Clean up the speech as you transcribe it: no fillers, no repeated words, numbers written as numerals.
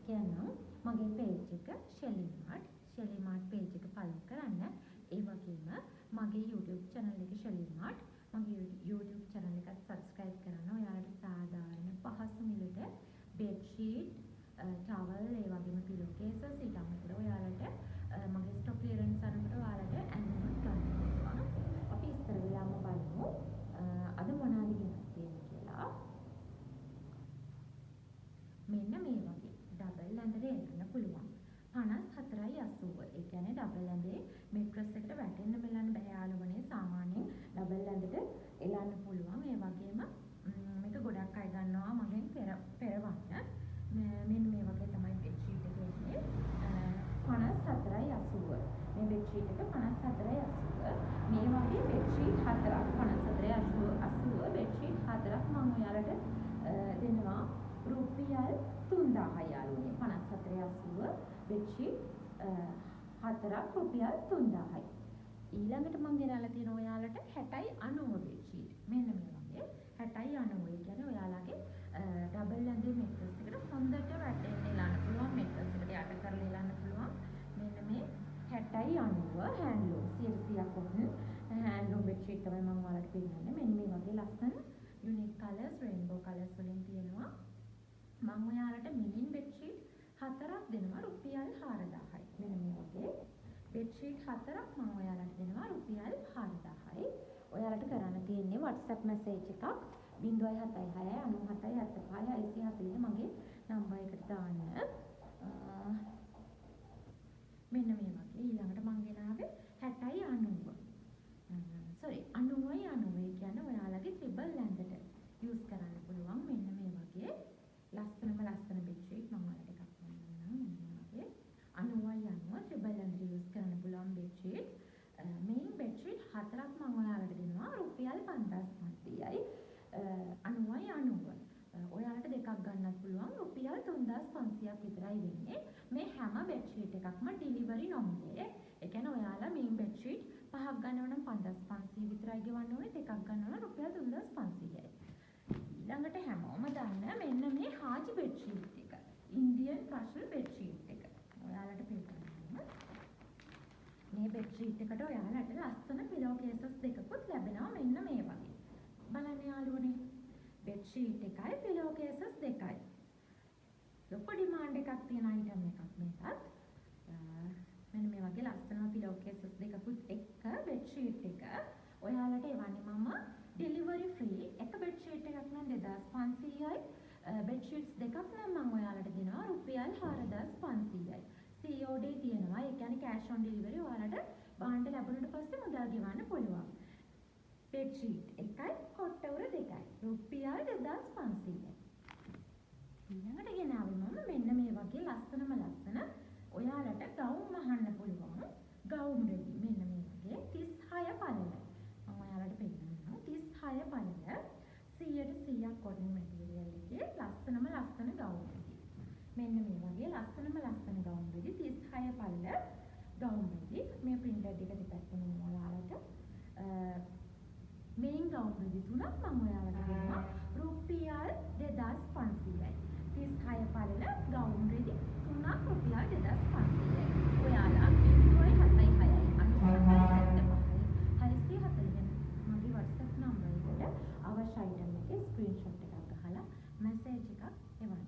කියන්නම් මගේ page එක Shelly Mart page එක follow කරන්න. ඒ වගේම මගේ YouTube channel එක Shelly Mart මගේ YouTube channel එකත් subscribe කරන්න. ඔයාලට සාධාරණ පහසු මිලට bed sheet, towel, ඒ වගේම pillow cases ඊට අමතරව ඔයාලට මගේ stock clearance අරකට ඔයාලට ඇඳුමක් ගන්න පුළුවන්. අපි ඉස්සර වෙලාම බලමු අද මොනවාද ගෙනත් තියෙන්නේ කියලා. මෙන්න මේ වගේ ඩබල් ඇඳට එන්න පුළුවන්. 54.80. ඒ කියන්නේ ඩබල් ඇඳේ මෙට්‍රස් එකට වැටෙන්න බලන්න බෑ යාළුවනේ. සාමාන්‍යයෙන් ඩබල් ඇඳට එලන්න පුළුවන්. ඒ වගේම මේක ගොඩක් අය ගන්නවා මගෙන් පෙරවන්න. මෙන්න මේ වගේ තමයි බෙඩ් ෂීට් එක එන්නේ. 54.80. මේ බෙඩ් ෂීට් එක 54.80. මේ වගේ බෙඩ් ෂීට් 4ක් 54.80 බෙඩ් ෂීට් 4ක් මම ඔයාලට දෙනවා රුපියල් 3000යි යාළුවනේ. 54.80 බෙඩ් ෂීට් 4ක් රුපියල් 3000යි. ඊළඟට මම ගෙනල්ලා තියෙන ඔයාලට 60.90 බෙඩ් ෂීට්. මෙන්න මේ වගේ 60.90. ඒ කියන්නේ ඔයාලගේ ඩබල් ඇඳේ මෙට්‍රස් එකට හොඳට වැටෙන්න එලන්න පුළුවන්. මෙට්‍රස් එකට යට කරලා එලන්න පුළුවන්. මෙන්න මේ 60.90 හෑන්ඩ්ලූම් 100ක් වුණ හෑන්ඩ්ලූම් බෙඩ් ෂීට් තමයි මම ඔයාලට පෙන්නන්නේ. මෙන්න මේ වගේ ලස්සන යුනික් කලර්ස් රේන්බෝ කලර්ස් වලින් තියෙනවා. මම ඔයාලට මිනින් බෙඩ් ෂීට් 4ක් දෙනවා රුපියල් 4000යි. මෙන්න මේ වගේ බෙඩ් ෂීට් 4ක් මම ඔයාලට දෙනවා රුපියල් 4000යි. ඔයාලට කරන්න තියෙන්නේ WhatsApp message එකක් 076 මගේ නම්බර් එකට දාන්න. මෙන්න මේ වගේ ඊළඟට මම ගෙනාවේ 60.90. sorry 90.90. ඒ කියන්නේ ඔයාලගේ ත්‍රිබල් ඇඳට යූස් කරන්න පුළුවන්. මෙන්න මේ වගේ ලස්සන බෙඩ් ෂීට් මම ඔයාලට එකක් දෙන්නම්. මෙන්න මේ වගේ 90.90 ත්‍රිබල් ඇඳට යූස් කරන්න පුළුවන් බෙඩ් ෂීට්. මේන් බෙඩ් ෂීට් 4ක් මම ඔයාලට දෙනවා රුපියල් 5500යි. 90.90. ඔයාලට දෙකක් ගන්නත් පුළුවන් රුපියල් 3500ක් විතරයි වෙන්නේ. මේ හැම බෙඩ් ෂීට් එකක්ම ඩිලිවරි නොමිලේ. ඒ කියන්නේ ඔයාලා මේන් බෙඩ් ෂීට් 5ක් ගන්නව නම් 5500 විතරයි ගෙවන්න ඕනේ. දෙකක් ගන්නව නම් රුපියල් 3500යි. ඊළඟට හැමෝම දන්න මෙන්න මේ හාජි බෙඩ් ෂීට් එක. ඉන්දියන් ක්‍රෂල් බෙඩ් ෂීට් එක. ඔයාලට පෙන්නන්න. මේ බෙඩ් ෂීට් එකට ඔයාලට ලස්සන පිලෝ කේසස් දෙකකුත් ලැබෙනවා. මෙන්න මේ වගේ. බලන්න යාළුවනේ. බෙඩ් ෂීට් එකයි පිලෝ කේසස් දෙකයි. ලොකු ඩිමාන්ඩ් එකක් තියෙන අයිටම් එකක් මේකත්. මෙන්න මේ වගේ ලස්සන පිලෝ කේසස් දෙකකුත් එක්ක බෙඩ් ෂීට් එක ඔයාලට එවන්නේ මම ඩෙලිවරි ෆ්‍රී. එක බෙඩ් ෂීට් එකක් නම් 2500යි. බෙඩ් ෂීට්ස් දෙකක් නම් මම ඔයාලට දෙනවා රුපියල් 4500යි. COD තියෙනවා. ඒ කියන්නේ cash on delivery ඔයාලට බාණ්ඩ ලැබුණට පස්සේ මුදල් ගෙවන්න පුළුවන්. බෙඩ් ෂීට් එකයි කොට්ටවර දෙකයි රුපියල් 2500යි. ඊළඟට ගෙනාවේ මම මෙන්න මේ වගේ ලස්සන ඔයාලට ගවුම් අහන්න පුළුවන් ගවුම් රෙදි. මෙන්න මේ වගේ 36 පළල. මම ඔයාලට පෙන්නන්නම් 36 පළල 100% කොටන් මැටීරියල් එකේ ලස්සන ගවුම් රෙදි. මෙන්න මේ වගේ ලස්සන ගවුම් රෙදි 36 පළල ගවුම් රෙදි. මේ printed එක දෙපැත්තම ඔයාලට මේන් ගවුම් රෙදි තුනක් මම ඔයාලට දෙනවා රුපියල් 2500යි. 36 පළල ගවුම් රෙදි තුනක් රුපියල් 2500යි. ඔයාලා 0.76 මගේ WhatsApp නම්බර් එකට අවශ්‍ය item එකේ ස්ක්‍රීන්ෂොට් එකක් ගහලා මැසේජ් එකක් එවන්න.